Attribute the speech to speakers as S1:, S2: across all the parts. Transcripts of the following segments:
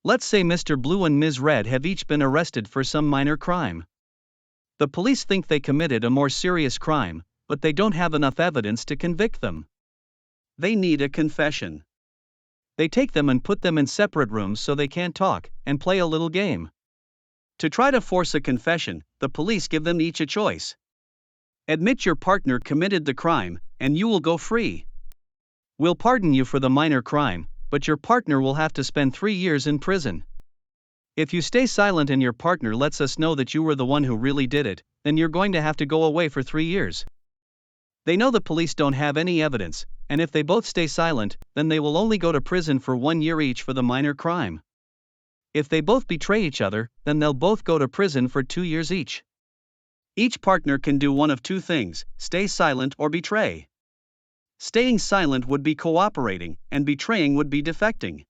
S1: Let's say Mr. Blue and Ms. Red have each been arrested for some minor crime. The police think they committed a more serious crime, but they don't have enough evidence to convict them. They need a confession. They take them and put them in separate rooms so they can't talk, and play a little game. To try to force a confession, the police give them each a choice. Admit your partner committed the crime, and you will go free. We'll pardon you for the minor crime, but your partner will have to spend 3 years in prison. If you stay silent and your partner lets us know that you were the one who really did it, then you're going to have to go away for 3 years. They know the police don't have any evidence, and if they both stay silent, then they will only go to prison for 1 year each for the minor crime. If they both betray each other, then they'll both go to prison for 2 years each. Each partner can do one of two things: stay silent or betray. Staying silent would be cooperating, and betraying would be defecting.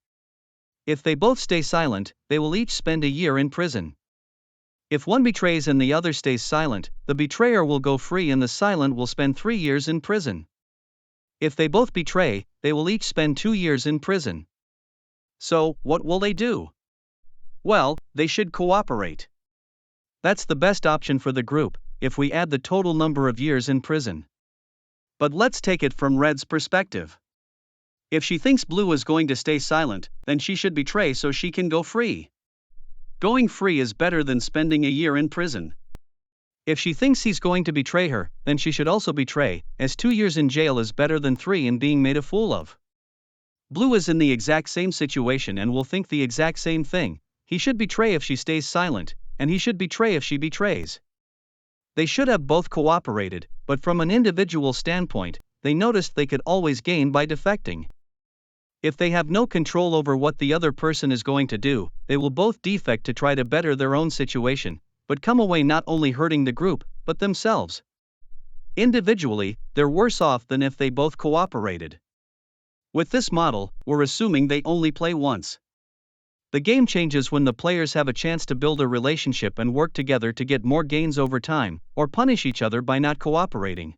S1: If they both stay silent, they will each spend a year in prison. If one betrays and the other stays silent, the betrayer will go free and the silent will spend 3 years in prison. If they both betray, they will each spend 2 years in prison. So, what will they do? Well, they should cooperate. That's the best option for the group, if we add the total number of years in prison. But let's take it from Red's perspective. If she thinks Blue is going to stay silent, then she should betray so she can go free. Going free is better than spending a year in prison. If she thinks he's going to betray her, then she should also betray, as 2 years in jail is better than 3 in being made a fool of. Blue is in the exact same situation and will think the exact same thing: he should betray if she stays silent, and he should betray if she betrays. They should have both cooperated, but from an individual standpoint, they noticed they could always gain by defecting. If they have no control over what the other person is going to do, they will both defect to try to better their own situation, but come away not only hurting the group, but themselves. Individually, they're worse off than if they both cooperated. With this model, we're assuming they only play once. The game changes when the players have a chance to build a relationship and work together to get more gains over time, or punish each other by not cooperating.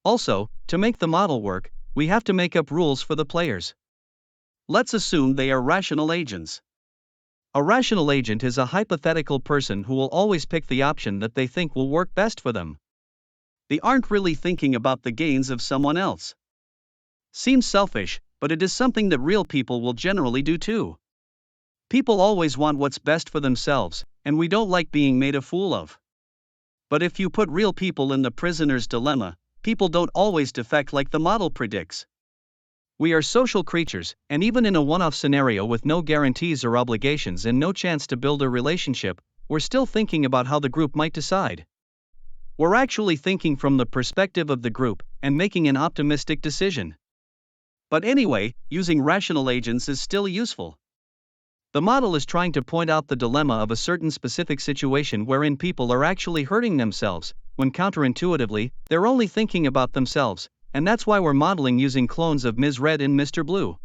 S1: Also, to make the model work, we have to make up rules for the players. Let's assume they are rational agents. A rational agent is a hypothetical person who will always pick the option that they think will work best for them. They aren't really thinking about the gains of someone else. Seems selfish, but it is something that real people will generally do too. People always want what's best for themselves, and we don't like being made a fool of. But if you put real people in the prisoner's dilemma, people don't always defect like the model predicts. We are social creatures, and even in a one-off scenario with no guarantees or obligations and no chance to build a relationship, we're still thinking about how the group might decide. We're actually thinking from the perspective of the group and making an optimistic decision. But anyway, using rational agents is still useful. The model is trying to point out the dilemma of a certain specific situation wherein people are actually hurting themselves, when counterintuitively, they're only thinking about themselves, and that's why we're modeling using clones of Ms. Red and Mr. Blue.